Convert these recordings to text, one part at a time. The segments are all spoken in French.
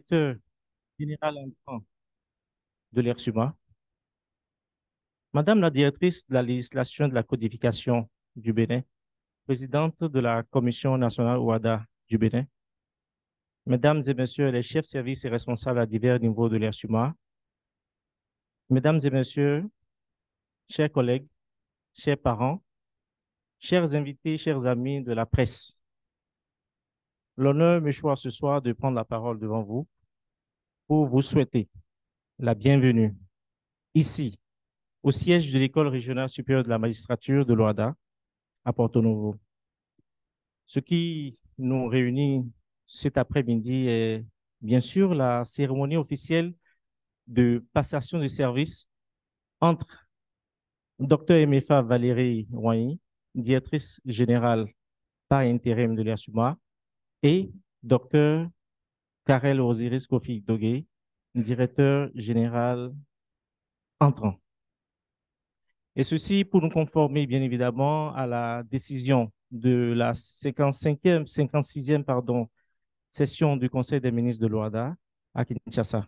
directeur général entrant de l'ERSUMA, Madame la directrice de la législation de la codification du Bénin, présidente de la Commission nationale OADA du Bénin, Mesdames et Messieurs les chefs services et responsables à divers niveaux de l'ERSUMA, Mesdames et Messieurs, chers collègues, chers parents, chers invités, chers amis de la presse, l'honneur me choisit ce soir de prendre la parole devant vous pour vous souhaiter la bienvenue ici, au siège de l'École régionale supérieure de la magistrature de l'OADA à Porto Novo. Ce qui nous réunit cet après-midi est bien sûr la cérémonie officielle de passation de service entre Dr MFA Valérie Roigny, directrice générale par intérim de l'ERSUMA, et Dr Karel Osiris Kofi Dogué, directeur général entrant. Et ceci pour nous conformer, bien évidemment, à la décision de la 56e session du Conseil des ministres de l'OADA à Kinshasa.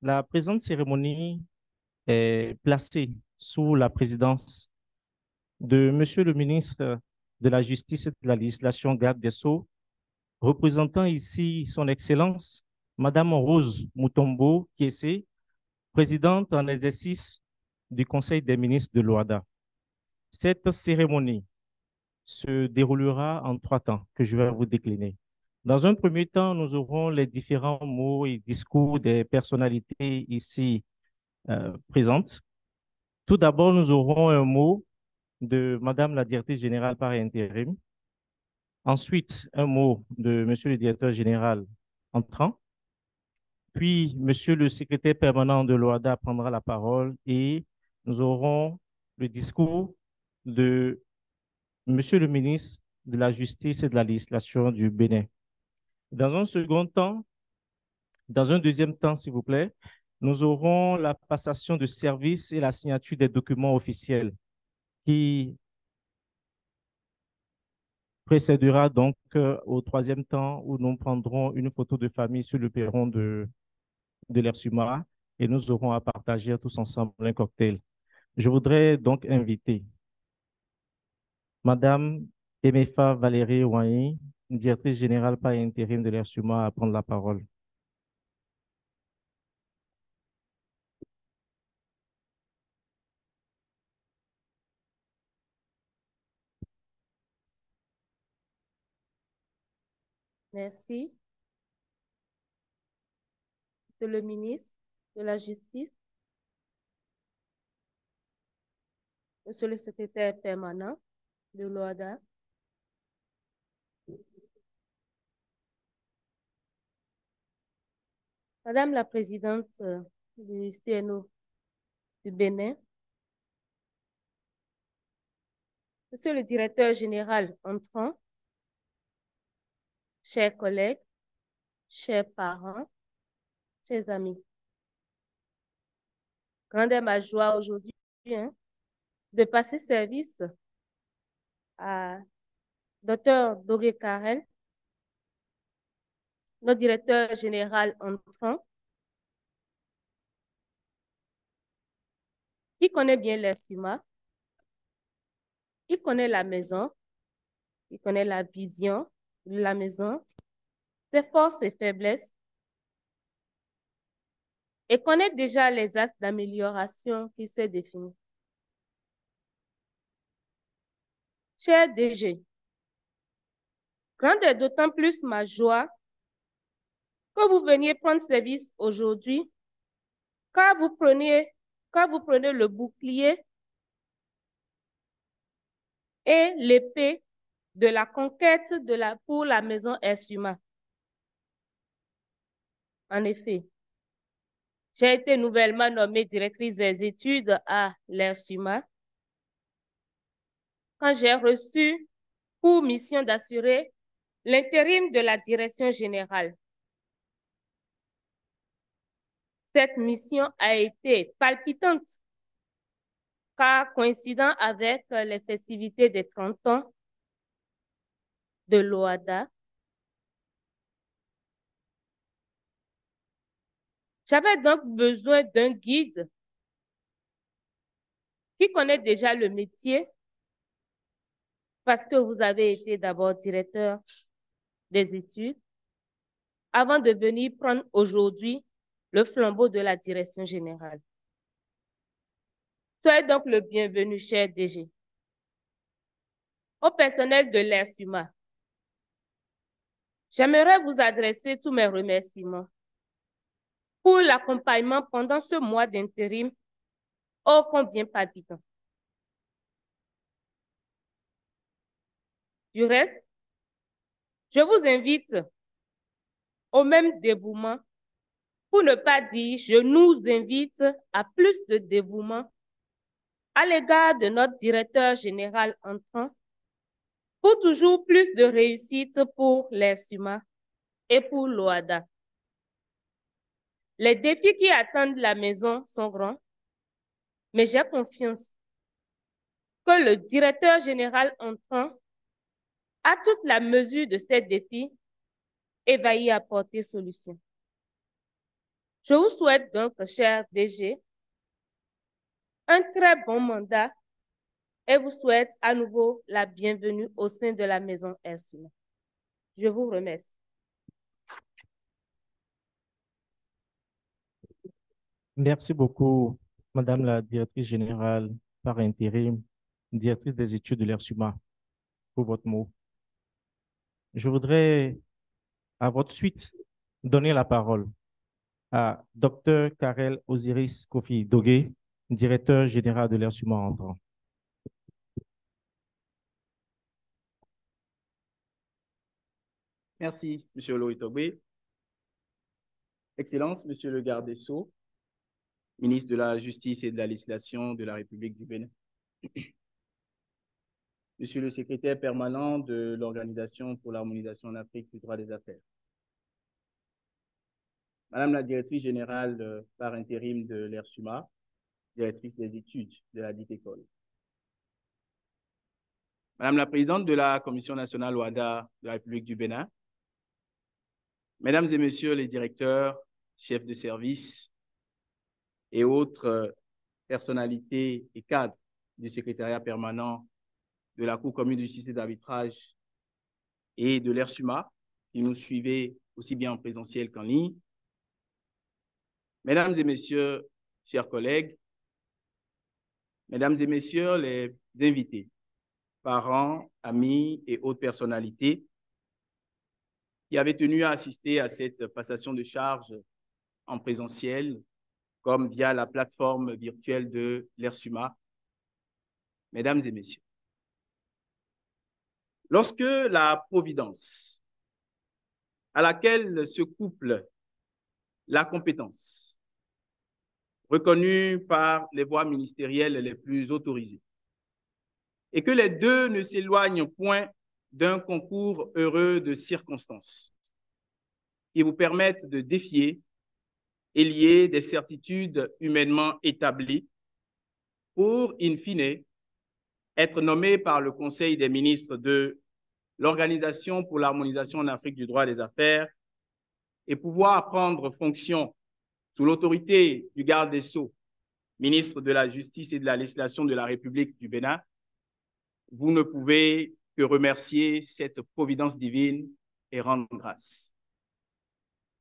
La présente cérémonie est placée sous la présidence de Monsieur le ministre de la Justice et de la Législation, garde des Sceaux, représentant ici son Excellence, Madame Rose Mutombo Kiese, présidente en exercice du Conseil des ministres de l'OADA. Cette cérémonie se déroulera en 3 temps que je vais vous décliner. Dans un premier temps, nous aurons les différents mots et discours des personnalités ici présentes. Tout d'abord, nous aurons un mot de Madame la directrice générale par intérim. Ensuite, un mot de Monsieur le directeur général entrant. Puis, Monsieur le secrétaire permanent de l'OADA prendra la parole et nous aurons le discours de Monsieur le ministre de la Justice et de la Législation du Bénin. Dans un second temps, dans un deuxième temps, s'il vous plaît, nous aurons la passation de service et la signature des documents officiels qui précédera donc au troisième temps où nous prendrons une photo de famille sur le perron de l'ERSUMA et nous aurons à partager tous ensemble un cocktail. Je voudrais donc inviter Madame Emefa Valérie Ouahi, directrice générale par intérim de l'ERSUMA, à prendre la parole. Merci. Monsieur le ministre de la Justice, Monsieur le secrétaire permanent de l'OADA, Madame la présidente du CNO du Bénin, Monsieur le directeur général entrant, chers collègues, chers parents, chers amis. Grande est ma joie aujourd'hui de passer service à Dr Dogué Karel, notre directeur général entrant, qui connaît bien l'ERSUMA, qui connaît la maison, qui connaît la vision de la maison, ses forces et faiblesses, et connaît déjà les axes d'amélioration qui s'est définis. Cher DG, grande est d'autant plus ma joie que vous veniez prendre service aujourd'hui, car vous prenez le bouclier et l'épée de la conquête pour la maison ERSUMA. En effet, j'ai été nouvellement nommée directrice des études à l'ERSUMA quand j'ai reçu pour mission d'assurer l'intérim de la direction générale. Cette mission a été palpitante, car coïncidant avec les festivités des 30 ans de l'OHADA. J'avais donc besoin d'un guide qui connaît déjà le métier parce que vous avez été d'abord directeur des études avant de venir prendre aujourd'hui le flambeau de la direction générale. Soyez donc le bienvenu, cher DG. Au personnel de l'ERSUMA, j'aimerais vous adresser tous mes remerciements pour l'accompagnement pendant ce mois d'intérim ô combien palpitant. Du reste, je vous invite au même dévouement, pour ne pas dire je nous invite à plus de dévouement à l'égard de notre directeur général entrant pour toujours plus de réussite pour l'ERSUMA et pour l'OHADA. Les défis qui attendent la maison sont grands, mais j'ai confiance que le directeur général entrant a toute la mesure de ces défis et va y apporter solution. Je vous souhaite donc, cher DG, un très bon mandat et vous souhaite à nouveau la bienvenue au sein de la maison ERSUMA. Je vous remercie. Merci beaucoup, Madame la directrice générale par intérim, directrice des études de l'ERSUMA, pour votre mot. Je voudrais, à votre suite, donner la parole à Dr Karel Osiris Kofi Dogué, directeur général de l'ERSUMA entrant. Merci, Monsieur Oloitogbe. Excellence, Monsieur le garde des Sceaux, ministre de la Justice et de la Législation de la République du Bénin. Monsieur le secrétaire permanent de l'Organisation pour l'harmonisation en Afrique du droit des affaires. Madame la directrice générale par intérim de l'ERSUMA, directrice des études de la dite école. Madame la présidente de la Commission nationale OHADA de la République du Bénin, Mesdames et Messieurs les directeurs, chefs de service et autres personnalités et cadres du secrétariat permanent de la Cour commune de justice et d'arbitrage et de l'ERSUMA, qui nous suivez aussi bien en présentiel qu'en ligne. Mesdames et Messieurs, chers collègues, Mesdames et Messieurs les invités, parents, amis et autres personnalités qui avaient tenu à assister à cette passation de charges en présentiel, comme via la plateforme virtuelle de l'ERSUMA. Mesdames et Messieurs, lorsque la providence à laquelle se couple la compétence, reconnue par les voies ministérielles les plus autorisées, et que les deux ne s'éloignent point d'un concours heureux de circonstances qui vous permettent de défier et lier des certitudes humainement établies pour, in fine, être nommé par le Conseil des ministres de l'Organisation pour l'harmonisation en Afrique du droit des affaires et pouvoir prendre fonction sous l'autorité du garde des Sceaux, ministre de la Justice et de la Législation de la République du Bénin, vous ne pouvez que remercier cette providence divine et rendre grâce.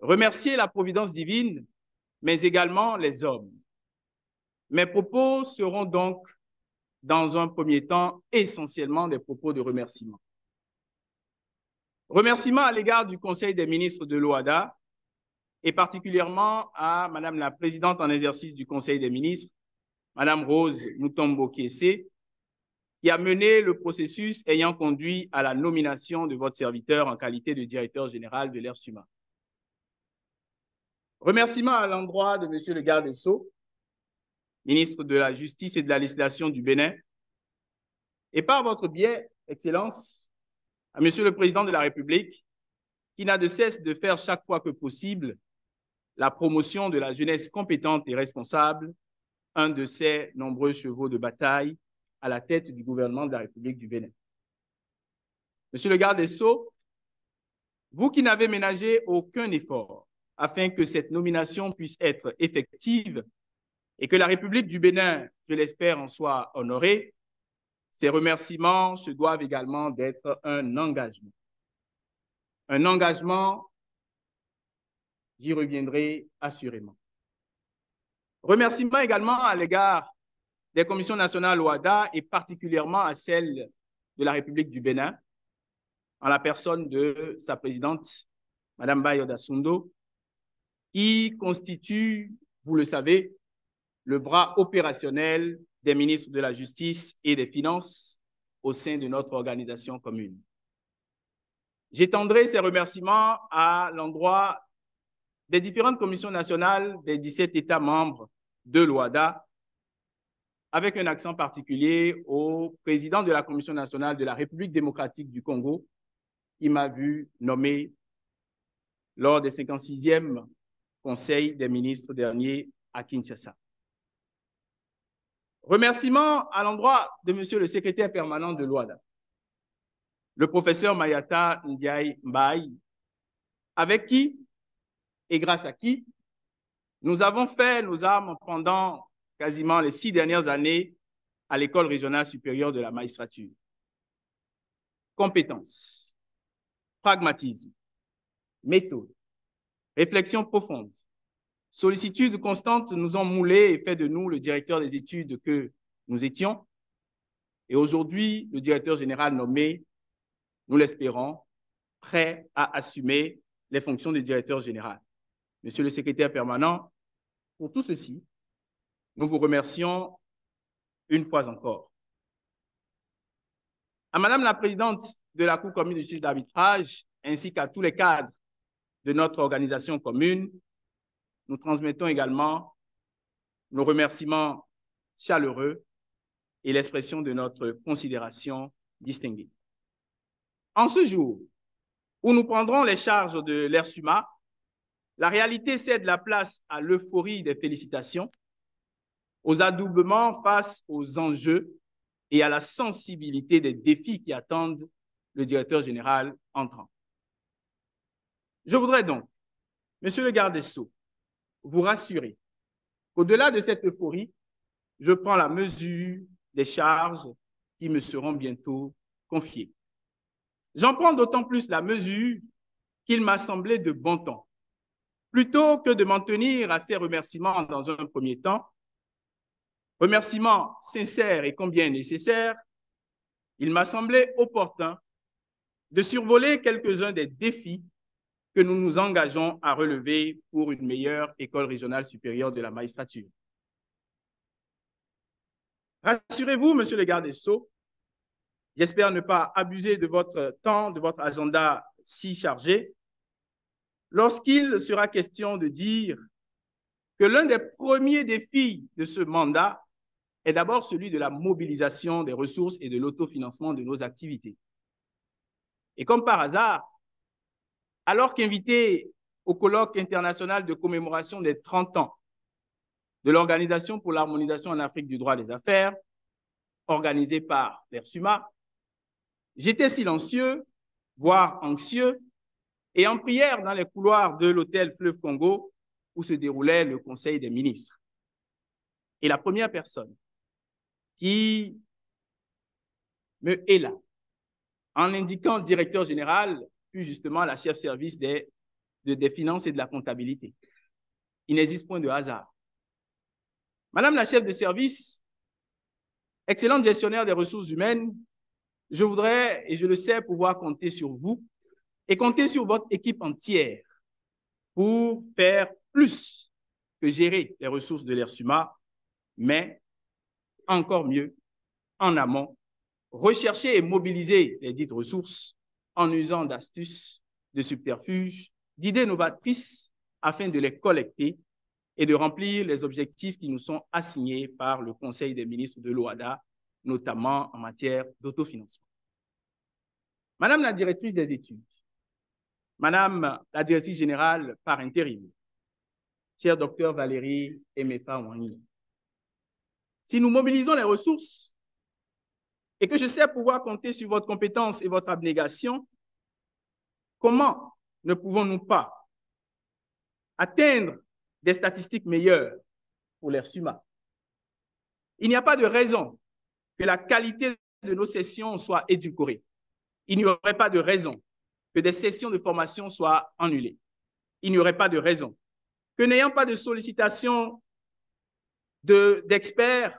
Remercier la providence divine, mais également les hommes. Mes propos seront donc, dans un premier temps, essentiellement des propos de remerciement. Remerciements à l'égard du Conseil des ministres de l'OHADA et particulièrement à Madame la présidente en exercice du Conseil des ministres, Madame Rose Mutombo-Kiese, qui a mené le processus ayant conduit à la nomination de votre serviteur en qualité de directeur général de l'ERSUMA. Remerciements à l'endroit de Monsieur le garde des Sceaux, ministre de la Justice et de la Législation du Bénin, et par votre biais, Excellence, à Monsieur le Président de la République, qui n'a de cesse de faire chaque fois que possible la promotion de la jeunesse compétente et responsable, un de ses nombreux chevaux de bataille à la tête du gouvernement de la République du Bénin. Monsieur le garde des Sceaux, vous qui n'avez ménagé aucun effort afin que cette nomination puisse être effective et que la République du Bénin, je l'espère, en soit honorée, ces remerciements se doivent également d'être un engagement. Un engagement, j'y reviendrai assurément. Remerciements également à l'égard des commissions nationales OADA et particulièrement à celle de la République du Bénin, en la personne de sa présidente, Mme Bayo Dassundo, qui constitue, vous le savez, le bras opérationnel des ministres de la Justice et des Finances au sein de notre organisation commune. J'étendrai ces remerciements à l'endroit des différentes commissions nationales des 17 États membres de l'OADA, avec un accent particulier au président de la Commission nationale de la République démocratique du Congo, qui m'a vu nommer lors des 56e Conseil des ministres derniers à Kinshasa. Remerciements à l'endroit de monsieur le secrétaire permanent de l'OADA, le professeur Mayata Ndiaye Mbaye, avec qui et grâce à qui nous avons fait nos armes pendant quasiment les 6 dernières années à l'École régionale supérieure de la magistrature. Compétences, pragmatisme, méthode, réflexion profonde, sollicitude constante nous ont moulé et fait de nous le directeur des études que nous étions. Et aujourd'hui, le directeur général nommé, nous l'espérons, prêt à assumer les fonctions de directeur général. Monsieur le secrétaire permanent, pour tout ceci, nous vous remercions une fois encore. À Madame la Présidente de la Cour commune de justice d'arbitrage, ainsi qu'à tous les cadres de notre organisation commune, nous transmettons également nos remerciements chaleureux et l'expression de notre considération distinguée. En ce jour où nous prendrons les charges de l'ERSUMA, la réalité cède la place à l'euphorie des félicitations, aux adoubements face aux enjeux et à la sensibilité des défis qui attendent le directeur général entrant. Je voudrais donc, monsieur le garde des Sceaux, vous rassurer qu'au-delà de cette euphorie, je prends la mesure des charges qui me seront bientôt confiées. J'en prends d'autant plus la mesure qu'il m'a semblé de bon ton, plutôt que de m'en tenir à ces remerciements dans un premier temps, remerciements sincères et combien nécessaires, il m'a semblé opportun de survoler quelques-uns des défis que nous nous engageons à relever pour une meilleure école régionale supérieure de la magistrature. Rassurez-vous, monsieur le garde des Sceaux, j'espère ne pas abuser de votre temps, de votre agenda si chargé, lorsqu'il sera question de dire que l'un des premiers défis de ce mandat est d'abord celui de la mobilisation des ressources et de l'autofinancement de nos activités. Et comme par hasard, alors qu'invité au colloque international de commémoration des 30 ans de l'Organisation pour l'harmonisation en Afrique du droit des affaires, organisé par l'ERSUMA, j'étais silencieux, voire anxieux, et en prière dans les couloirs de l'hôtel Fleuve Congo où se déroulait le Conseil des ministres. Et la première personne qui me héla en indiquant directeur général fut justement la chef service des finances et de la comptabilité. Il n'existe point de hasard. Madame la chef de service, excellente gestionnaire des ressources humaines, je voudrais, et je le sais, pouvoir compter sur vous et compter sur votre équipe entière pour faire plus que gérer les ressources de l'ERSUMA, mais encore mieux, en amont, rechercher et mobiliser les dites ressources en usant d'astuces, de subterfuges, d'idées novatrices afin de les collecter et de remplir les objectifs qui nous sont assignés par le Conseil des ministres de l'OADA, notamment en matière d'autofinancement. Madame la directrice des études, Madame la directrice générale par intérim, chère docteur Valérie Emefa Wangi, si nous mobilisons les ressources, et que je sais pouvoir compter sur votre compétence et votre abnégation, comment ne pouvons-nous pas atteindre des statistiques meilleures pour l'ERSUMA? Il n'y a pas de raison que la qualité de nos sessions soit édulcorée. Il n'y aurait pas de raison que des sessions de formation soient annulées. Il n'y aurait pas de raison que, n'ayant pas de sollicitation d'experts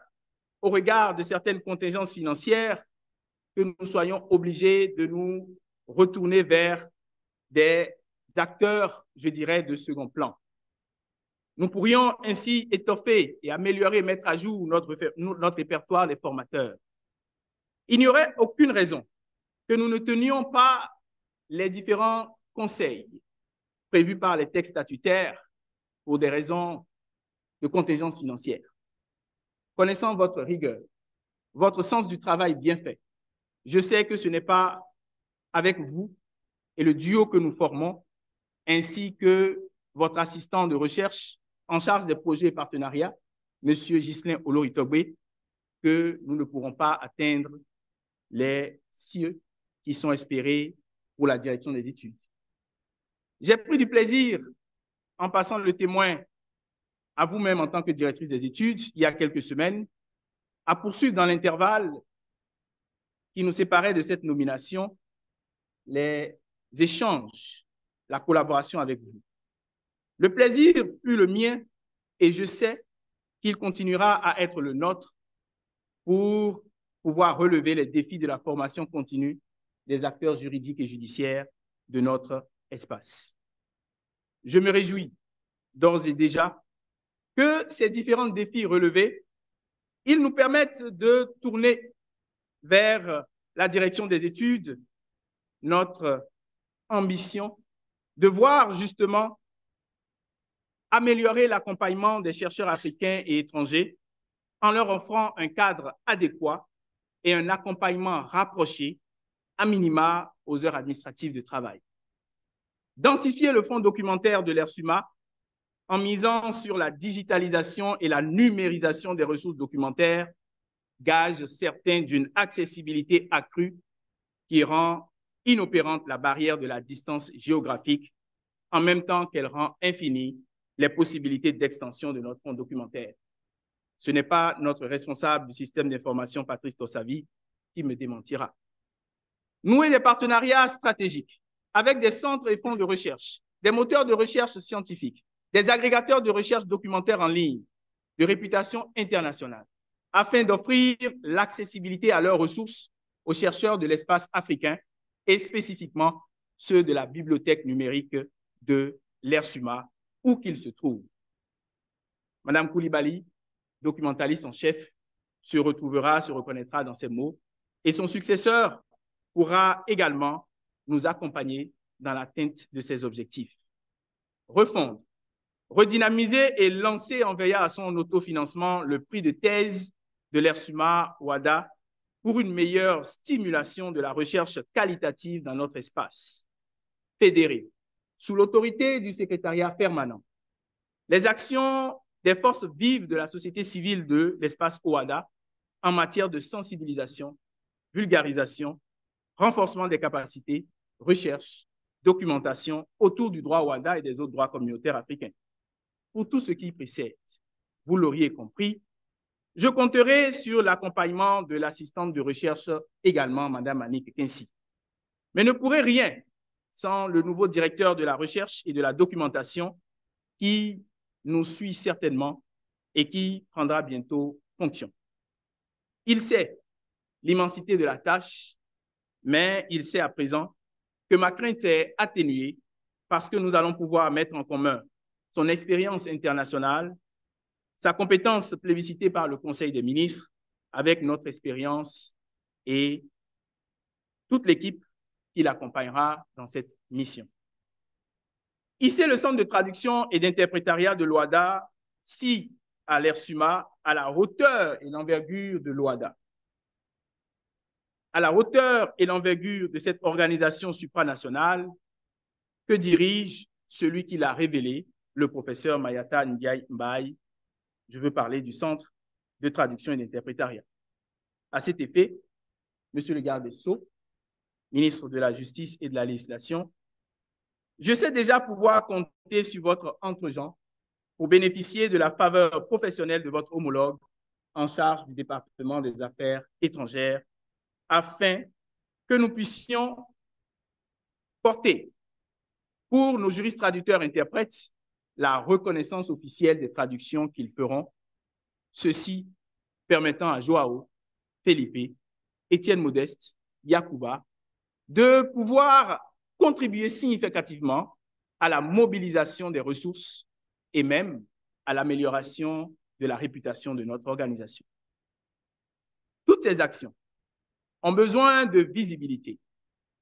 au regard de certaines contingences financières, que nous soyons obligés de nous retourner vers des acteurs, je dirais, de second plan. Nous pourrions ainsi étoffer et améliorer, mettre à jour notre répertoire des formateurs. Il n'y aurait aucune raison que nous ne tenions pas les différents conseils prévus par les textes statutaires pour des raisons de contingence financière. Connaissant votre rigueur, votre sens du travail bien fait, je sais que ce n'est pas avec vous et le duo que nous formons, ainsi que votre assistant de recherche en charge des projets et partenariats, M. Ghislain Oloritogbe, que nous ne pourrons pas atteindre les cieux qui sont espérés pour la direction des études. J'ai pris du plaisir, en passant le témoin à vous-même en tant que directrice des études, il y a quelques semaines, à poursuivre dans l'intervalle qui nous séparait de cette nomination les échanges, la collaboration avec vous. Le plaisir fut le mien et je sais qu'il continuera à être le nôtre pour pouvoir relever les défis de la formation continue des acteurs juridiques et judiciaires de notre espace. Je me réjouis d'ores et déjà que ces différents défis relevés, ils nous permettent de tourner vers la direction des études notre ambition de voir justement améliorer l'accompagnement des chercheurs africains et étrangers en leur offrant un cadre adéquat et un accompagnement rapproché, à minima, aux heures administratives de travail. Densifier le fonds documentaire de l'ERSUMA en misant sur la digitalisation et la numérisation des ressources documentaires, gage certain d'une accessibilité accrue qui rend inopérante la barrière de la distance géographique, en même temps qu'elle rend infinie les possibilités d'extension de notre fonds documentaire. Ce n'est pas notre responsable du système d'information, Patrice Tossavi, qui me démentira. Nouer des partenariats stratégiques avec des centres et fonds de recherche, des moteurs de recherche scientifiques, des agrégateurs de recherche documentaire en ligne de réputation internationale, afin d'offrir l'accessibilité à leurs ressources aux chercheurs de l'espace africain et spécifiquement ceux de la bibliothèque numérique de l'ERSUMA, où qu'ils se trouvent. Madame Koulibaly, documentaliste en chef, se reconnaîtra dans ces mots, et son successeur pourra également nous accompagner dans l'atteinte de ces objectifs. Refondre, redynamiser et lancer en veillant à son autofinancement le prix de thèse de l'ERSUMA OADA pour une meilleure stimulation de la recherche qualitative dans notre espace. Fédérer, sous l'autorité du secrétariat permanent, les actions des forces vives de la société civile de l'espace OADA en matière de sensibilisation, vulgarisation, renforcement des capacités, recherche, documentation autour du droit OADA et des autres droits communautaires africains. Pour tout ce qui précède, vous l'auriez compris, je compterai sur l'accompagnement de l'assistante de recherche également, Mme Annick Kinsi. Mais ne pourrai rien sans le nouveau directeur de la recherche et de la documentation qui nous suit certainement et qui prendra bientôt fonction. Il sait l'immensité de la tâche, mais il sait à présent que ma crainte est atténuée parce que nous allons pouvoir mettre en commun son expérience internationale, sa compétence plébiscitée par le Conseil des ministres avec notre expérience et toute l'équipe qui l'accompagnera dans cette mission. Ici, le Centre de traduction et d'interprétariat de l'OADA, si à l'ERSUMA, à la hauteur et l'envergure de l'OADA, à la hauteur et l'envergure de cette organisation supranationale que dirige celui qui l'a révélé, le professeur Mayata Ndiaye Mbaye. Je veux parler du Centre de traduction et d'interprétariat. À cet effet, Monsieur le garde des Sceaux, ministre de la Justice et de la Législation, je sais déjà pouvoir compter sur votre entre-gens pour bénéficier de la faveur professionnelle de votre homologue en charge du département des Affaires étrangères afin que nous puissions porter pour nos juristes traducteurs interprètes la reconnaissance officielle des traductions qu'ils feront, ceci permettant à Joao, Felipe, Étienne Modeste, Yacouba, de pouvoir contribuer significativement à la mobilisation des ressources et même à l'amélioration de la réputation de notre organisation. Toutes ces actions ont besoin de visibilité,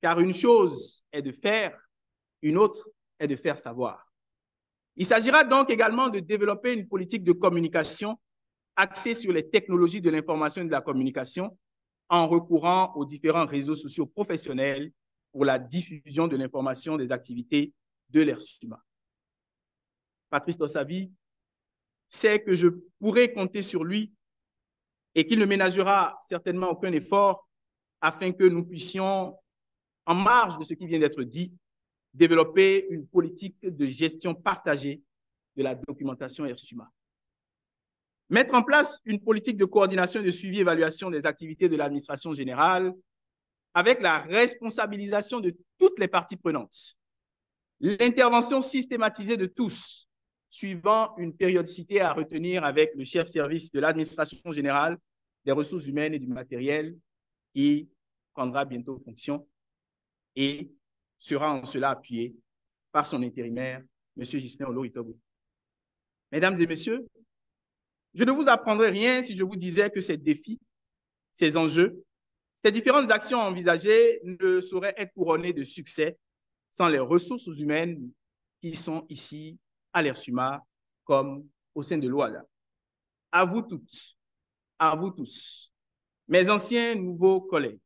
car une chose est de faire, une autre est de faire savoir. Il s'agira donc également de développer une politique de communication axée sur les technologies de l'information et de la communication en recourant aux différents réseaux sociaux professionnels pour la diffusion de l'information des activités de l'ERSUMA. Patrice Dossavi sait que je pourrai compter sur lui et qu'il ne ménagera certainement aucun effort afin que nous puissions, en marge de ce qui vient d'être dit, développer une politique de gestion partagée de la documentation ERSUMA. Mettre en place une politique de coordination et de suivi et évaluation des activités de l'administration générale avec la responsabilisation de toutes les parties prenantes. L'intervention systématisée de tous, suivant une périodicité à retenir avec le chef service de l'administration générale, des ressources humaines et du matériel, qui prendra bientôt fonction et sera en cela appuyé par son intérimaire, M. Ghislain Oloritogo. Mesdames et messieurs, je ne vous apprendrai rien si je vous disais que ces défis, ces enjeux, ces différentes actions envisagées ne sauraient être couronnées de succès sans les ressources humaines qui sont ici à l'ERSUMA comme au sein de l'OADA. À vous toutes, à vous tous, mes anciens nouveaux collègues,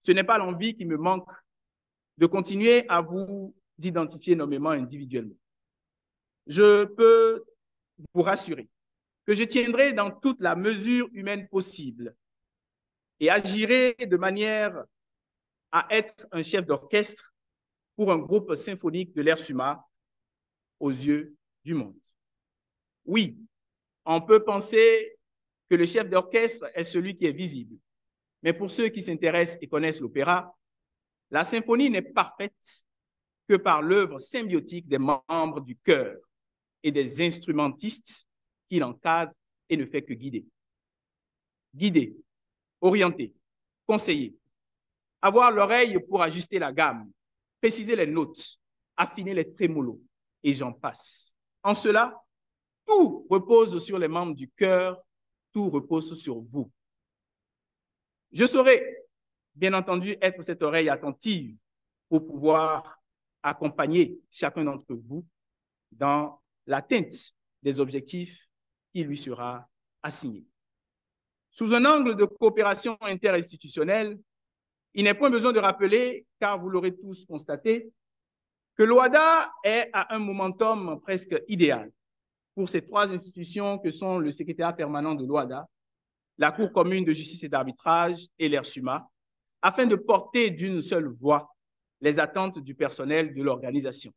ce n'est pas l'envie qui me manque de continuer à vous identifier nommément individuellement. Je peux vous rassurer que je tiendrai dans toute la mesure humaine possible et agirai de manière à être un chef d'orchestre pour un groupe symphonique de l'ERSUMA aux yeux du monde. Oui, on peut penser que le chef d'orchestre est celui qui est visible, mais pour ceux qui s'intéressent et connaissent l'opéra, la symphonie n'est parfaite que par l'œuvre symbiotique des membres du chœur et des instrumentistes qui l'encadrent et ne fait que guider. Guider, orienter, conseiller, avoir l'oreille pour ajuster la gamme, préciser les notes, affiner les trémolos, et j'en passe. En cela, tout repose sur les membres du chœur, tout repose sur vous. Je saurai, bien entendu, être cette oreille attentive pour pouvoir accompagner chacun d'entre vous dans l'atteinte des objectifs qui lui sera assigné. Sous un angle de coopération interinstitutionnelle, il n'est point besoin de rappeler, car vous l'aurez tous constaté, que l'OADA est à un momentum presque idéal pour ces trois institutions que sont le secrétariat permanent de l'OADA, la Cour commune de justice et d'arbitrage et l'ERSUMA, afin de porter d'une seule voix les attentes du personnel de l'organisation.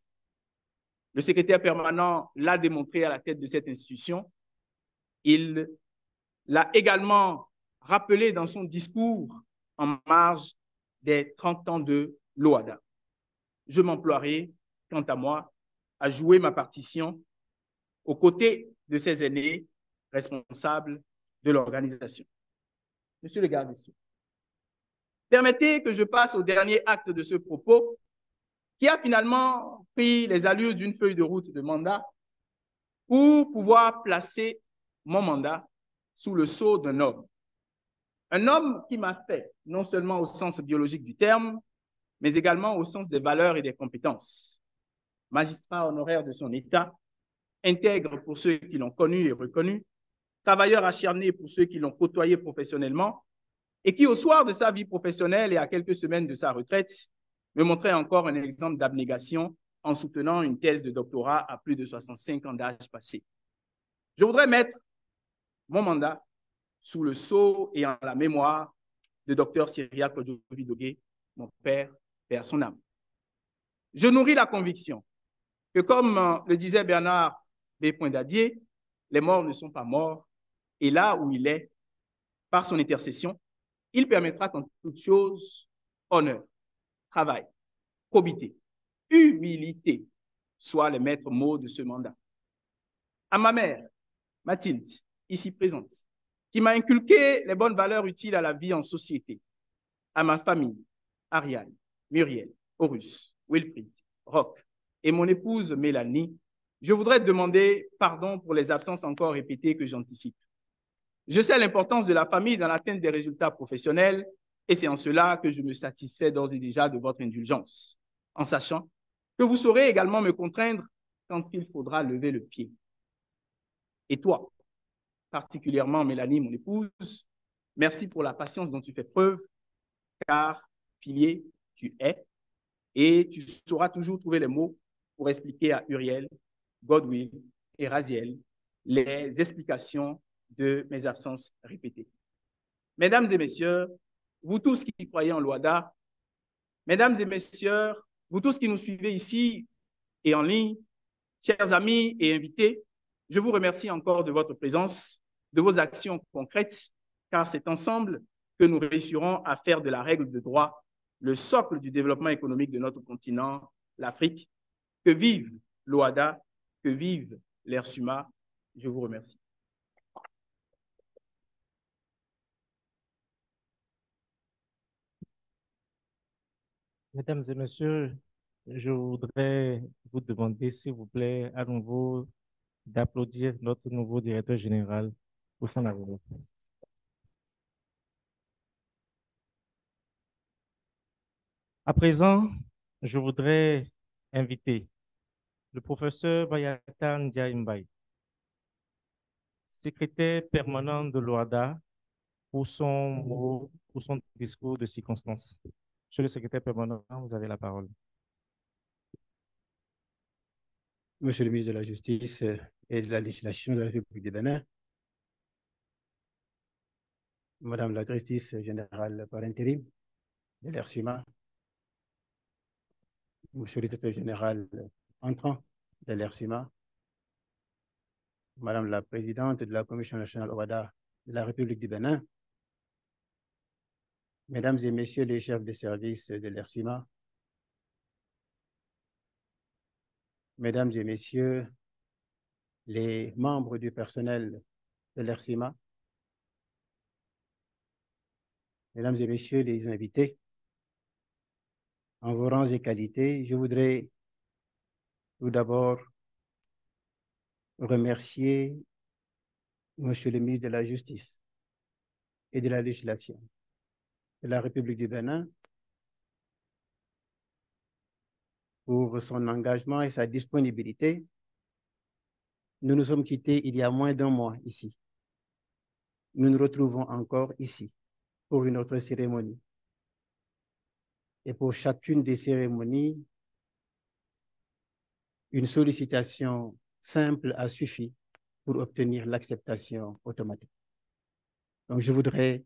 Le secrétaire permanent l'a démontré à la tête de cette institution. Il l'a également rappelé dans son discours en marge des 30 ans de l'OADA. Je m'emploierai, quant à moi, à jouer ma partition aux côtés de ces aînés responsables de l'organisation. Monsieur le garde des Sceaux, permettez que je passe au dernier acte de ce propos qui a finalement pris les allures d'une feuille de route de mandat pour pouvoir placer mon mandat sous le sceau d'un homme. Un homme qui m'a fait, non seulement au sens biologique du terme, mais également au sens des valeurs et des compétences. Magistrat honoraire de son État, intègre pour ceux qui l'ont connu et reconnu, travailleur acharné pour ceux qui l'ont côtoyé professionnellement, et qui, au soir de sa vie professionnelle et à quelques semaines de sa retraite, me montrait encore un exemple d'abnégation en soutenant une thèse de doctorat à plus de 65 ans d'âge passé. Je voudrais mettre mon mandat sous le sceau et en la mémoire de Dr Cyriaque Ojovi-Dogué, mon père, paix à son âme. Je nourris la conviction que, comme le disait Bernard B. Dadier, les morts ne sont pas morts, et là où il est, par son intercession, il permettra qu'en toutes choses, honneur, travail, probité, humilité soient les maîtres mots de ce mandat. À ma mère, Mathilde, ici présente, qui m'a inculqué les bonnes valeurs utiles à la vie en société, à ma famille, Ariane, Muriel, Horus, Wilfried, Roch et mon épouse Mélanie, je voudrais demander pardon pour les absences encore répétées que j'anticipe. Je sais l'importance de la famille dans l'atteinte des résultats professionnels et c'est en cela que je me satisfais d'ores et déjà de votre indulgence, en sachant que vous saurez également me contraindre quand il faudra lever le pied. Et toi, particulièrement Mélanie, mon épouse, merci pour la patience dont tu fais preuve, car pilier, tu es, et tu sauras toujours trouver les mots pour expliquer à Uriel, Godwin et Raziel les explications de mes absences répétées. Mesdames et messieurs, vous tous qui croyez en l'OADA, mesdames et messieurs, vous tous qui nous suivez ici et en ligne, chers amis et invités, je vous remercie encore de votre présence, de vos actions concrètes, car c'est ensemble que nous réussirons à faire de la règle de droit le socle du développement économique de notre continent, l'Afrique. Que vive l'OADA, que vive l'ERSUMA. Je vous remercie. Mesdames et messieurs, je voudrais vous demander, s'il vous plaît, à nouveau d'applaudir notre nouveau directeur général pour son arrivée. À présent, je voudrais inviter le professeur Bayata Ndiaye, secrétaire permanent de l'OADA, pour son discours de circonstance. Monsieur le secrétaire permanent, vous avez la parole. Monsieur le ministre de la Justice et de la législation de la République du Bénin, Madame la directrice générale par intérim de l'ERSUMA, Monsieur le directeur général entrant de l'ERSUMA, Madame la présidente de la Commission nationale OADA de la République du Bénin, Mesdames et Messieurs les chefs de service de l'ERSUMA, Mesdames et Messieurs les membres du personnel de l'ERSUMA, Mesdames et Messieurs les invités, en vos rangs et qualités, je voudrais tout d'abord remercier Monsieur le ministre de la Justice et de la législation de la République du Bénin pour son engagement et sa disponibilité. Nous nous sommes quittés il y a moins d'un mois ici. Nous nous retrouvons encore ici pour une autre cérémonie. Et pour chacune des cérémonies, une sollicitation simple a suffi pour obtenir l'acceptation automatique. Donc, je voudrais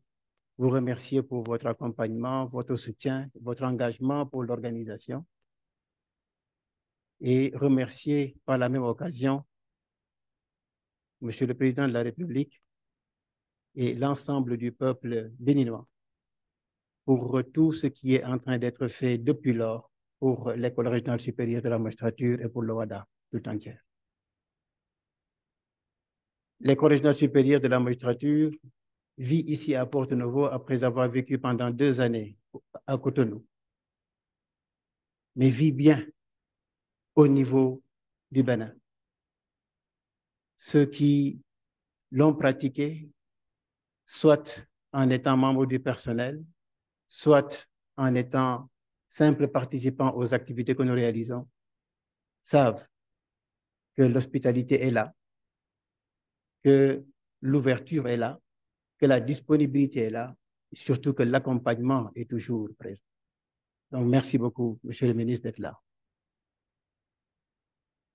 vous remercier pour votre accompagnement, votre soutien, votre engagement pour l'organisation et remercier par la même occasion Monsieur le Président de la République et l'ensemble du peuple béninois pour tout ce qui est en train d'être fait depuis lors pour l'École régionale supérieure de la magistrature et pour l'OADA tout entière. L'École régionale supérieure de la magistrature vit ici à Porto-Novo après avoir vécu pendant 2 années à Cotonou, mais vit bien au niveau du Bénin. Ceux qui l'ont pratiqué, soit en étant membre du personnel, soit en étant simples participants aux activités que nous réalisons, savent que l'hospitalité est là, que l'ouverture est là, que la disponibilité est là, et surtout que l'accompagnement est toujours présent. Donc, merci beaucoup, Monsieur le ministre, d'être là.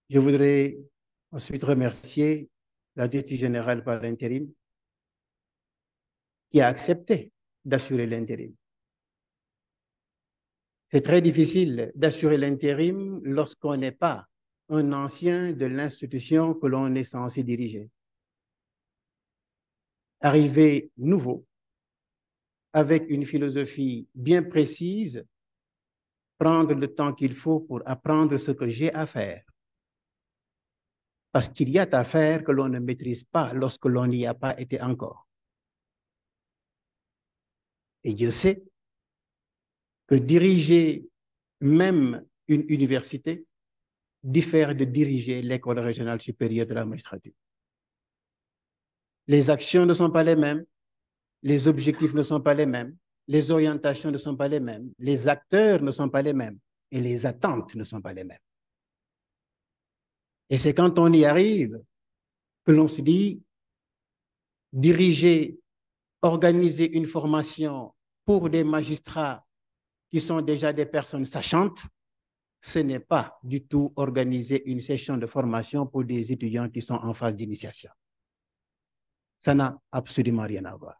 Je voudrais ensuite remercier la directrice générale par l'intérim qui a accepté d'assurer l'intérim. C'est très difficile d'assurer l'intérim lorsqu'on n'est pas un ancien de l'institution que l'on est censé diriger. Arrivé nouveau, avec une philosophie bien précise, prendre le temps qu'il faut pour apprendre ce que j'ai à faire. Parce qu'il y a à faire que l'on ne maîtrise pas lorsque l'on n'y a pas été encore. Et Dieu sait que diriger même une université diffère de diriger l'école régionale supérieure de la magistrature. Les actions ne sont pas les mêmes, les objectifs ne sont pas les mêmes, les orientations ne sont pas les mêmes, les acteurs ne sont pas les mêmes et les attentes ne sont pas les mêmes. Et c'est quand on y arrive que l'on se dit, diriger, organiser une formation pour des magistrats qui sont déjà des personnes sachantes, ce n'est pas du tout organiser une session de formation pour des étudiants qui sont en phase d'initiation. Ça n'a absolument rien à voir.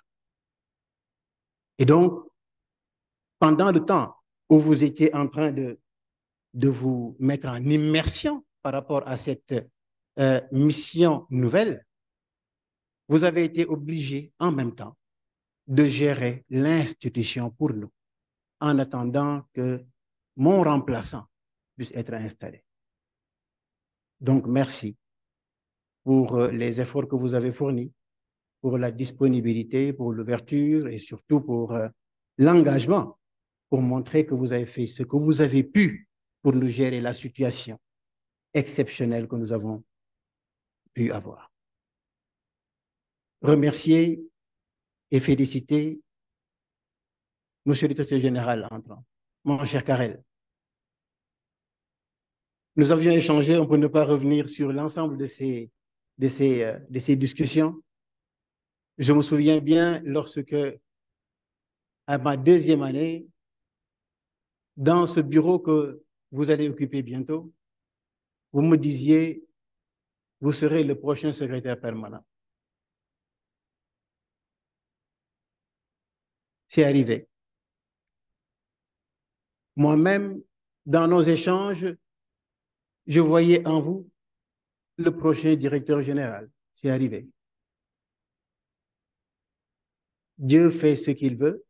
Et donc, pendant le temps où vous étiez en train de vous mettre en immersion par rapport à cette mission nouvelle, vous avez été obligé en même temps de gérer l'institution pour nous, en attendant que mon remplaçant puisse être installé. Donc, merci pour les efforts que vous avez fournis, pour la disponibilité, pour l'ouverture et surtout pour l'engagement, pour montrer que vous avez fait ce que vous avez pu pour nous gérer la situation exceptionnelle que nous avons pu avoir. Remercier et féliciter Monsieur le Directeur général entrant, mon cher Karel. Nous avions échangé, on peut ne pas revenir sur l'ensemble de ces discussions. Je me souviens bien lorsque, à ma deuxième année, dans ce bureau que vous allez occuper bientôt, vous me disiez, vous serez le prochain secrétaire permanent. C'est arrivé. Moi-même, dans nos échanges, je voyais en vous le prochain directeur général. C'est arrivé. Dieu fait ce qu'il veut.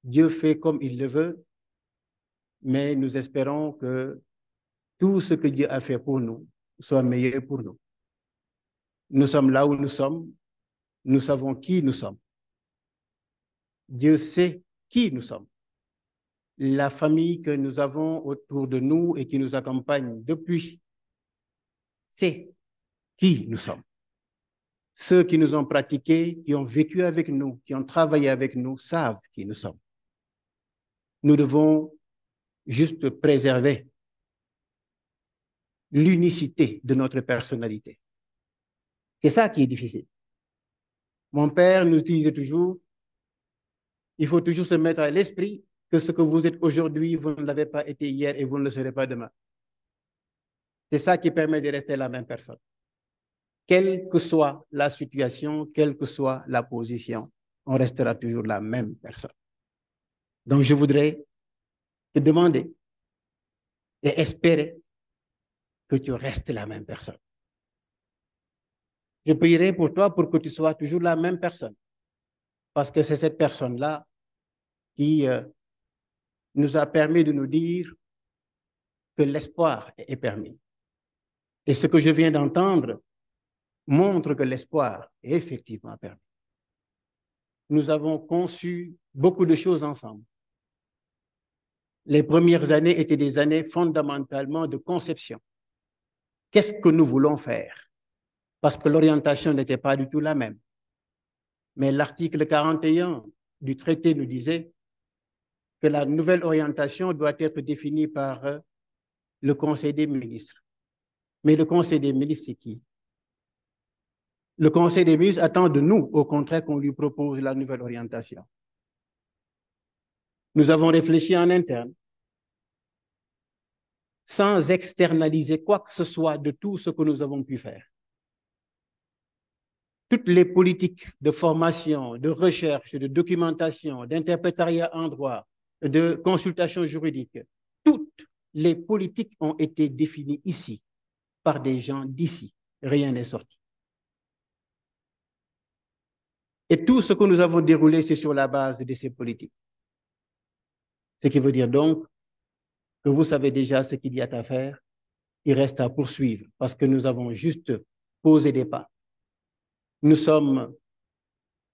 Dieu fait comme il le veut. Mais nous espérons que tout ce que Dieu a fait pour nous soit meilleur pour nous. Nous sommes là où nous sommes. Nous savons qui nous sommes. Dieu sait qui nous sommes. La famille que nous avons autour de nous et qui nous accompagne depuis sait qui nous sommes. Ceux qui nous ont pratiqués, qui ont vécu avec nous, qui ont travaillé avec nous, savent qui nous sommes. Nous devons juste préserver l'unicité de notre personnalité. C'est ça qui est difficile. Mon père nous disait toujours, il faut toujours se mettre à l'esprit que ce que vous êtes aujourd'hui, vous ne l'avez pas été hier et vous ne le serez pas demain. C'est ça qui permet de rester la même personne. Quelle que soit la situation, quelle que soit la position, on restera toujours la même personne. Donc, je voudrais te demander et espérer que tu restes la même personne. Je prierai pour toi pour que tu sois toujours la même personne. Parce que c'est cette personne-là qui nous a permis de nous dire que l'espoir est permis. Et ce que je viens d'entendre montre que l'espoir est effectivement permis. Nous avons conçu beaucoup de choses ensemble. Les premières années étaient des années fondamentalement de conception. Qu'est-ce que nous voulons faire? Parce que l'orientation n'était pas du tout la même. Mais l'article 41 du traité nous disait que la nouvelle orientation doit être définie par le Conseil des ministres. Mais le Conseil des ministres, c'est qui? Le Conseil des ministres attend de nous, au contraire, qu'on lui propose la nouvelle orientation. Nous avons réfléchi en interne, sans externaliser quoi que ce soit de tout ce que nous avons pu faire. toutes les politiques de formation, de recherche, de documentation, d'interprétariat en droit, de consultation juridique, toutes les politiques ont été définies ici par des gens d'ici. Rien n'est sorti. Et tout ce que nous avons déroulé, c'est sur la base de ces politiques. Ce qui veut dire donc que vous savez déjà ce qu'il y a à faire. Il reste à poursuivre parce que nous avons juste posé des pas. Nous sommes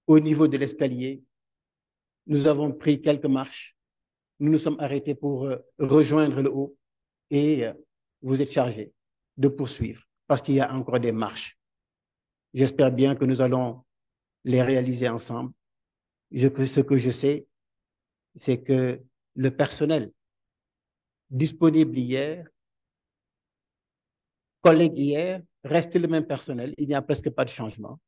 au niveau de l'escalier. Nous avons pris quelques marches. Nous nous sommes arrêtés pour rejoindre le haut et vous êtes chargés de poursuivre parce qu'il y a encore des marches. J'espère bien que nous allons les réaliser ensemble. Ce que je sais, c'est que le personnel disponible hier, collègue hier, reste le même personnel. Il n'y a presque pas de changement.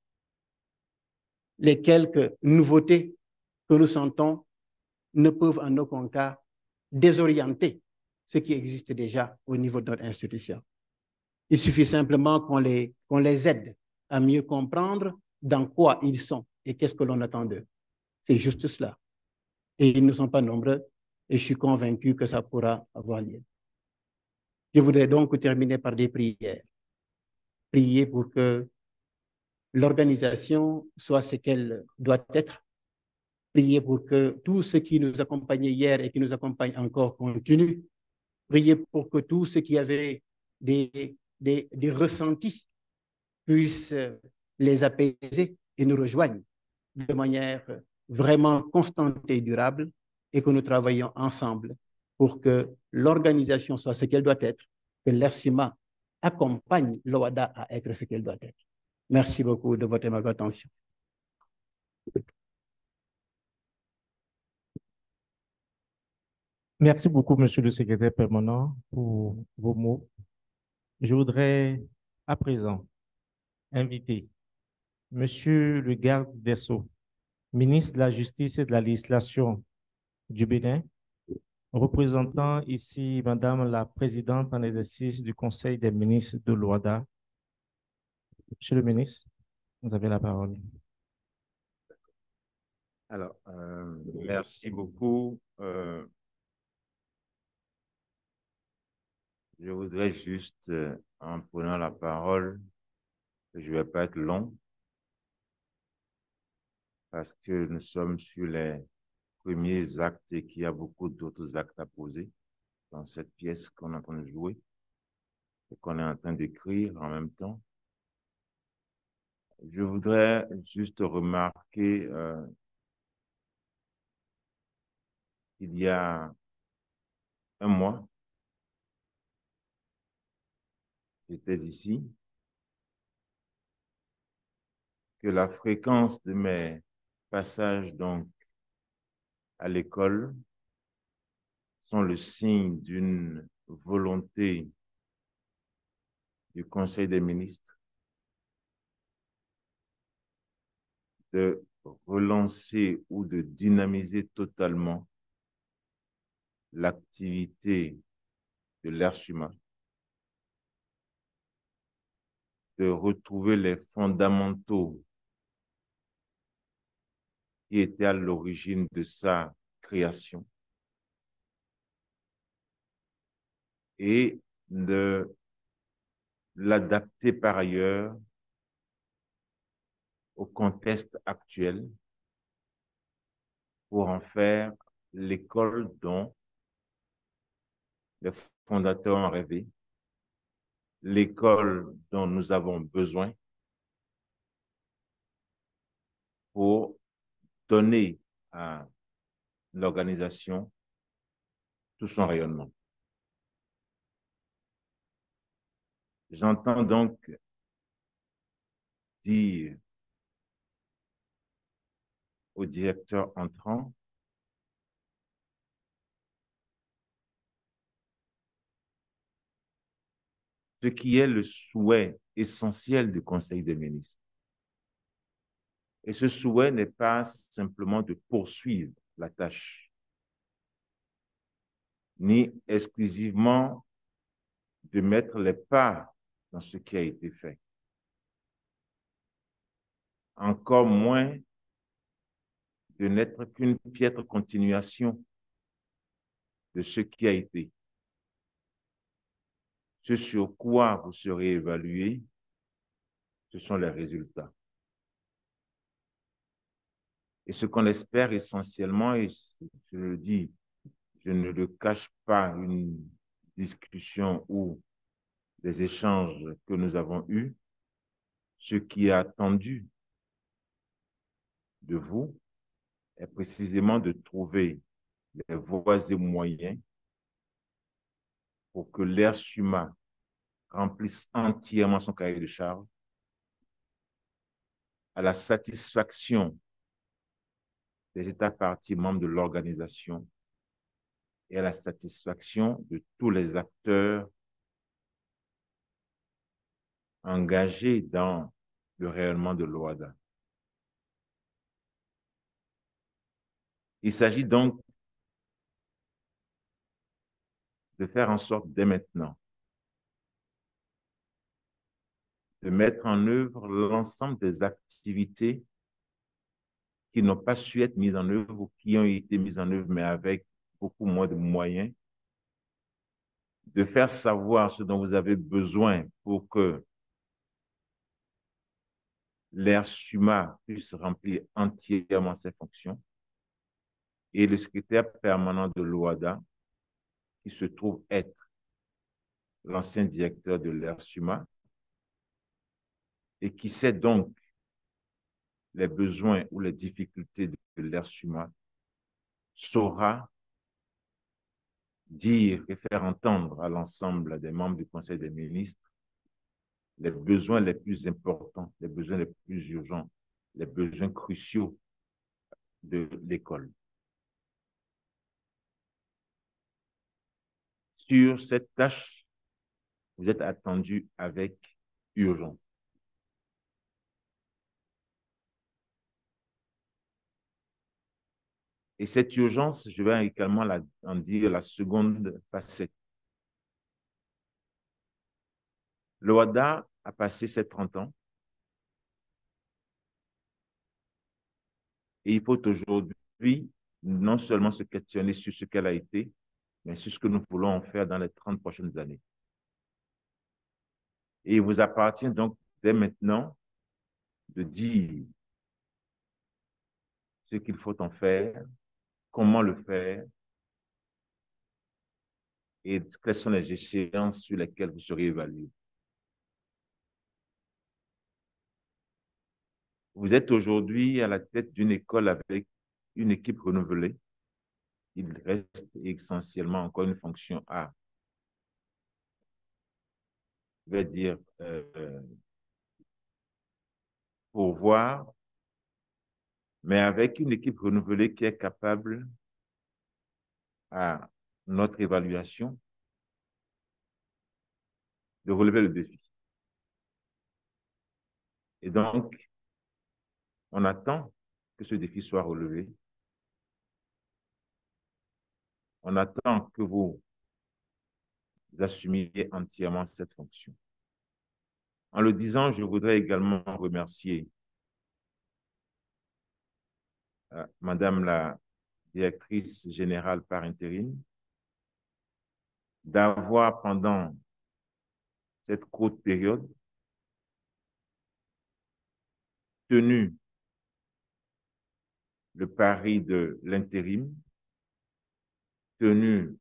Les quelques nouveautés que nous sentons ne peuvent en aucun cas désorienter ce qui existe déjà au niveau de notre institution. Il suffit simplement qu'on les aide à mieux comprendre dans quoi ils sont et qu'est-ce que l'on attend d'eux. C'est juste cela. Et ils ne sont pas nombreux et je suis convaincu que ça pourra avoir lieu. Je voudrais donc terminer par des prières. Prier pour que l'organisation soit ce qu'elle doit être. Prier pour que tout ce qui nous accompagnait hier et qui nous accompagne encore continue. Prier pour que tous ceux qui avaient des ressentis puissent les apaiser et nous rejoignent de manière vraiment constante et durable et que nous travaillons ensemble pour que l'organisation soit ce qu'elle doit être, que l'ERSIMA accompagne l'OADA à être ce qu'elle doit être. Merci beaucoup de votre aimable attention. Merci beaucoup, Monsieur le secrétaire permanent, pour vos mots. Je voudrais à présent inviter Monsieur le garde des Sceaux, ministre de la Justice et de la Législation du Bénin, représentant ici Madame la présidente en exercice du Conseil des ministres de l'OADA. Monsieur le ministre, vous avez la parole. Alors, merci beaucoup. Je voudrais juste, en prenant la parole, je ne vais pas être long, parce que nous sommes sur les premiers actes et qu'il y a beaucoup d'autres actes à poser dans cette pièce qu'on est en train de jouer et qu'on est en train d'écrire en même temps. Je voudrais juste remarquer qu'il y a un mois, j'étais ici, que la fréquence de mes passages donc à l'école sont le signe d'une volonté du Conseil des ministres de relancer ou de dynamiser totalement l'activité de l'ERSUMA, de retrouver les fondamentaux qui étaient à l'origine de sa création et de l'adapter par ailleurs au contexte actuel pour en faire l'école dont les fondateurs ont rêvé, l'école dont nous avons besoin pour donner à l'organisation tout son rayonnement. J'entends donc dire au directeur entrant ce qui est le souhait essentiel du Conseil des ministres. Et ce souhait n'est pas simplement de poursuivre la tâche, ni exclusivement de mettre les pas dans ce qui a été fait. encore moins de n'être qu'une piètre continuation de ce qui a été. Ce sur quoi vous serez évalué, ce sont les résultats. Et ce qu'on espère essentiellement, et je le dis, je ne le cache pas, une discussion ou des échanges que nous avons eus, ce qui est attendu de vous est précisément de trouver les voies et moyens pour que l'Air SUMA remplisse entièrement son cahier de charges à la satisfaction des États parties membres de l'organisation et à la satisfaction de tous les acteurs engagés dans le rayonnement de l'OADA. Il s'agit donc de faire en sorte dès maintenant de mettre en œuvre l'ensemble des activités qui n'ont pas su être mises en œuvre ou qui ont été mises en œuvre, mais avec beaucoup moins de moyens, de faire savoir ce dont vous avez besoin pour que l'Air SUMA puisse remplir entièrement ses fonctions, et le secrétaire permanent de l'OADA, qui se trouve être l'ancien directeur de l'Air SUMA, et qui sait donc les besoins ou les difficultés de l'Air SUMA, saura dire et faire entendre à l'ensemble des membres du Conseil des ministres les besoins les plus importants, les besoins les plus urgents, les besoins cruciaux de l'école. Sur cette tâche, vous êtes attendu avec urgence. Et cette urgence, je vais également en dire la seconde facette. L'OADA a passé ses 30 ans et il faut aujourd'hui non seulement se questionner sur ce qu'elle a été, mais sur ce que nous voulons en faire dans les 30 prochaines années. Et il vous appartient donc dès maintenant de dire ce qu'il faut en faire, comment le faire et quelles sont les échéances sur lesquelles vous serez évalué. Vous êtes aujourd'hui à la tête d'une école avec une équipe renouvelée. Il reste essentiellement encore une fonction à, je vais dire, pourvoir, mais avec une équipe renouvelée qui est capable à notre évaluation de relever le défi. Et donc, on attend que ce défi soit relevé. On attend que vous assumiez entièrement cette fonction. En le disant, je voudrais également remercier Madame la directrice générale par intérim d'avoir, pendant cette courte période, tenu le pari de l'intérim, tenu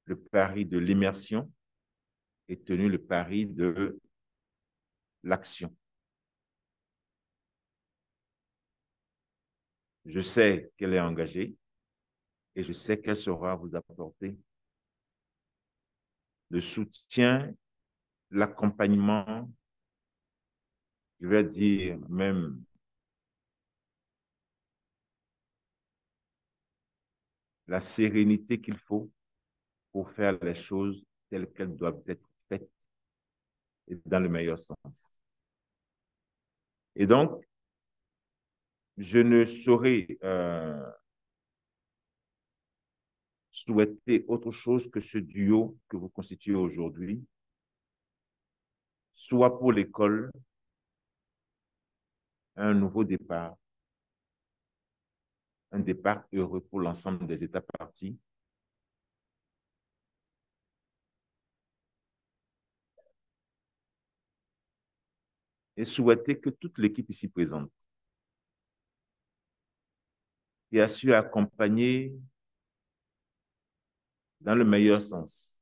le pari de l'immersion et tenu le pari de l'action. Je sais qu'elle est engagée et je sais qu'elle saura vous apporter le soutien, l'accompagnement, je vais dire même la sérénité qu'il faut pour faire les choses telles qu'elles doivent être faites et dans le meilleur sens. Et donc, je ne saurais souhaiter autre chose que ce duo que vous constituez aujourd'hui, soit pour l'école, un nouveau départ, un départ heureux pour l'ensemble des États parties. Et souhaiter que toute l'équipe ici présente, qui a su accompagner dans le meilleur sens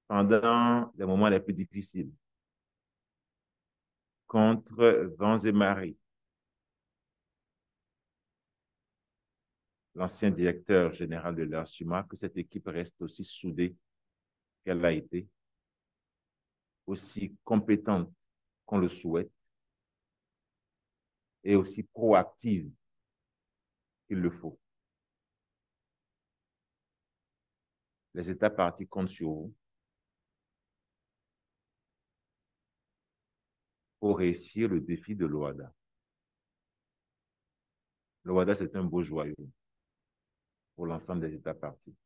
pendant les moments les plus difficiles, contre vents et marées, l'ancien directeur général de l'ASUMA, que cette équipe reste aussi soudée qu'elle a été, aussi compétente qu'on le souhaite, et aussi proactive qu'il le faut. Les États partis comptent sur vous pour réussir le défi de l'OHADA. L'OHADA, c'est un beau joyau pour l'ensemble des États partis.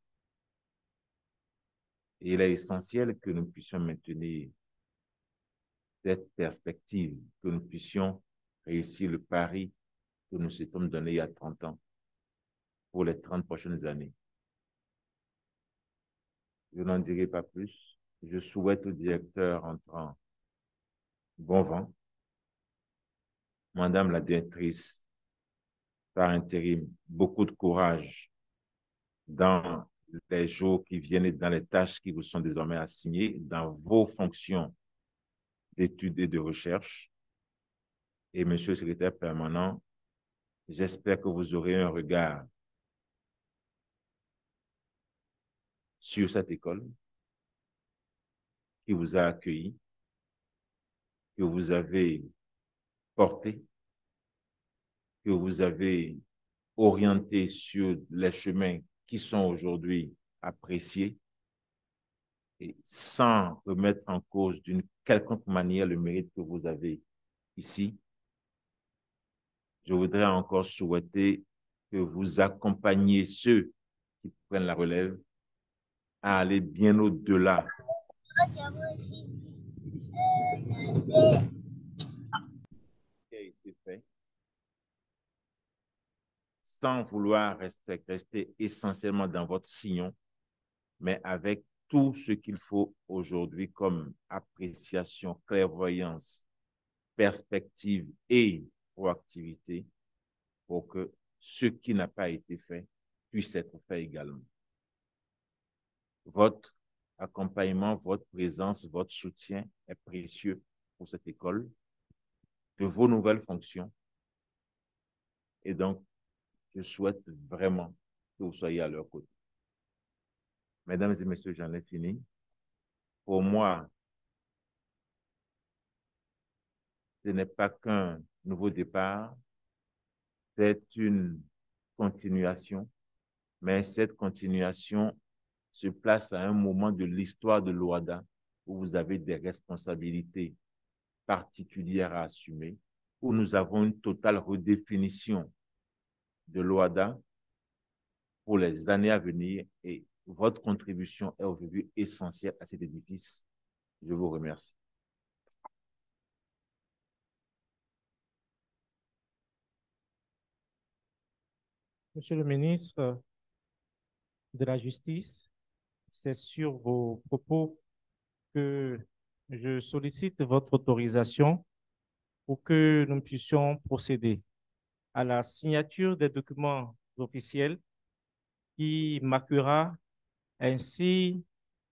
Et il est essentiel que nous puissions maintenir cette perspective, que nous puissions réussir le pari que nous s'étions donné il y a 30 ans pour les 30 prochaines années. Je n'en dirai pas plus. Je souhaite au directeur entrant bon vent. Madame la directrice, par intérim, beaucoup de courage dans les jours qui viennent et dans les tâches qui vous sont désormais assignées, dans vos fonctions d'études et de recherche. Et monsieur le secrétaire permanent, j'espère que vous aurez un regard sur cette école qui vous a accueilli, que vous avez porté, que vous avez orienté sur les chemins qui sont aujourd'hui appréciés, et sans remettre en cause d'une quelconque manière le mérite que vous avez ici. Je voudrais encore souhaiter que vous accompagniez ceux qui prennent la relève à aller bien au-delà qui a été fait, sans vouloir rester essentiellement dans votre sillon, mais avec tout ce qu'il faut aujourd'hui comme appréciation, clairvoyance, perspective et proactivité pour que ce qui n'a pas été fait puisse être fait également. Votre accompagnement, votre présence, votre soutien est précieux pour cette école, de vos nouvelles fonctions. Et donc, je souhaite vraiment que vous soyez à leur côté. Mesdames et messieurs, j'en ai fini. Pour moi, ce n'est pas qu'un nouveau départ, c'est une continuation, mais cette continuation se place à un moment de l'histoire de l'OHADA où vous avez des responsabilités particulières à assumer, où nous avons une totale redéfinition de l'OHADA pour les années à venir et votre contribution est aujourd'hui essentielle à cet édifice. Je vous remercie. Monsieur le ministre de la Justice, c'est sur vos propos que je sollicite votre autorisation pour que nous puissions procéder à la signature des documents officiels qui marquera ainsi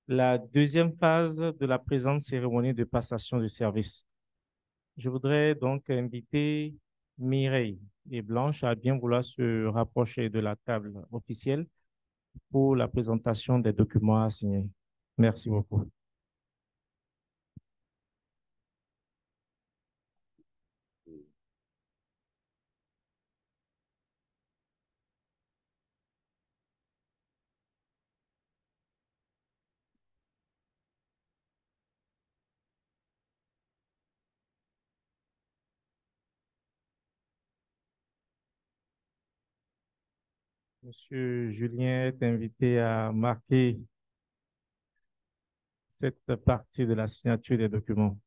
la deuxième phase de la présente cérémonie de passation de service. Je voudrais donc inviter Mireille et Blanche à bien vouloir se rapprocher de la table officielle pour la présentation des documents à signer. Merci beaucoup. Monsieur Julien est invité à marquer cette partie de la signature des documents.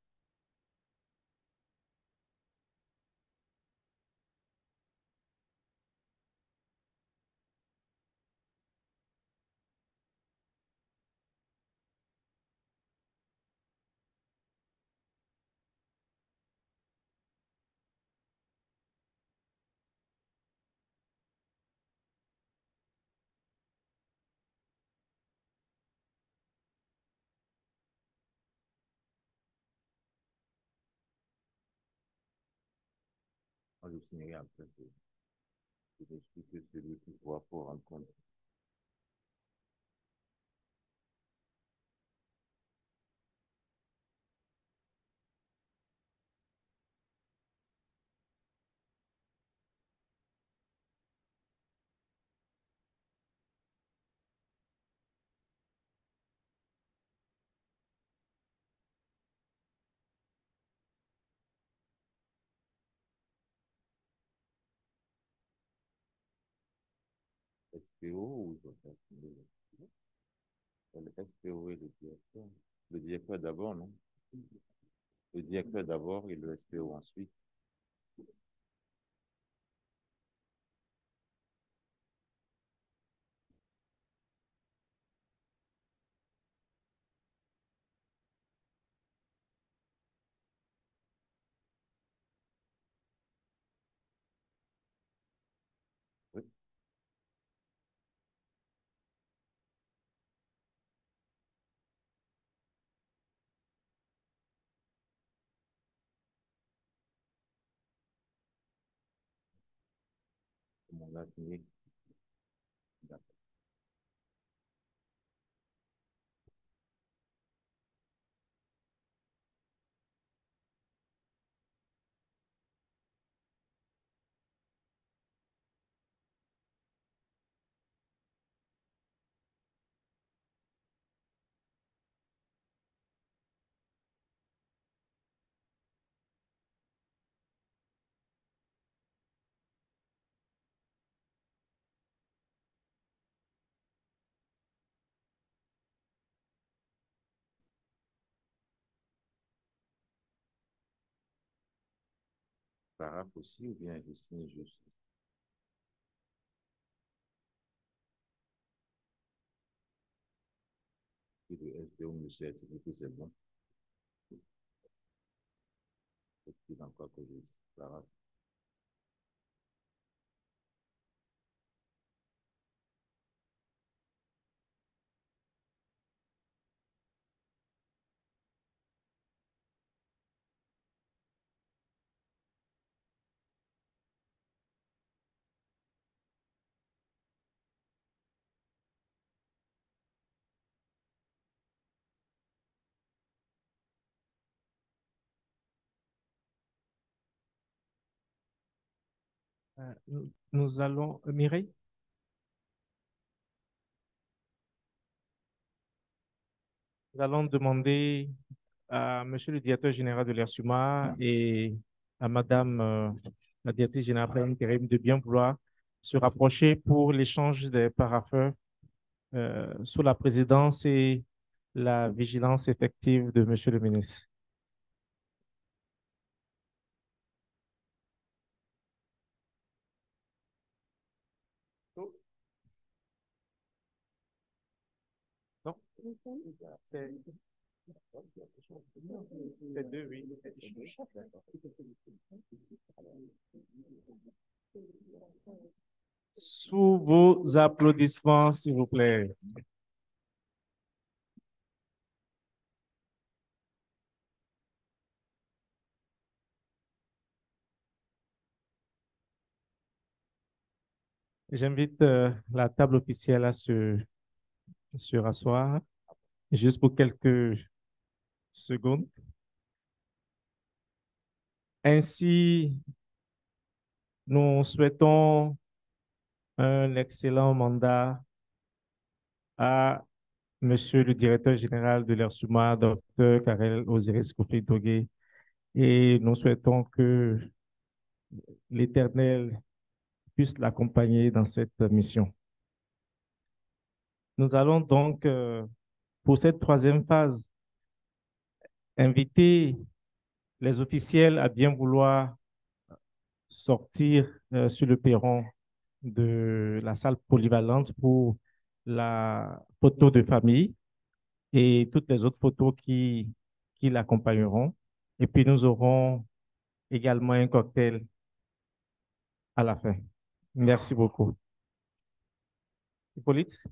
je signerai après. Je suis que celui qui voit pour rendre compte. SPO ou je dois faire signer le SPO et le directeur. Le directeur d'abord, non? Le directeur d'abord et le SPO ensuite. Oui. On a signé. D'accord. Paragraphe aussi ou bien je signe juste? Si le SPO me certifie que c'est bon. Est-ce encore que je paragraphe? Nous allons, Mireille, nous allons demander à Monsieur le directeur général de l'ERSUMA et à Madame la directrice générale par intérim de bien vouloir se rapprocher pour l'échange des parapheurs sous la présidence et la vigilance effective de Monsieur le ministre. Non, c'est deux, oui. Sous vos applaudissements, s'il vous plaît. J'invite la table officielle à se rasseoir juste pour quelques secondes. Ainsi, nous souhaitons un excellent mandat à Monsieur le directeur général de l'ERSUMA, Dr. Karel Osiris Kofi-Dogué, et nous souhaitons que l'Éternel puisse l'accompagner dans cette mission. Nous allons donc, pour cette troisième phase, inviter les officiels à bien vouloir sortir sur le perron de la salle polyvalente pour la photo de famille et toutes les autres photos qui l'accompagneront. Et puis nous aurons également un cocktail à la fin. Merci beaucoup. Hippolyte?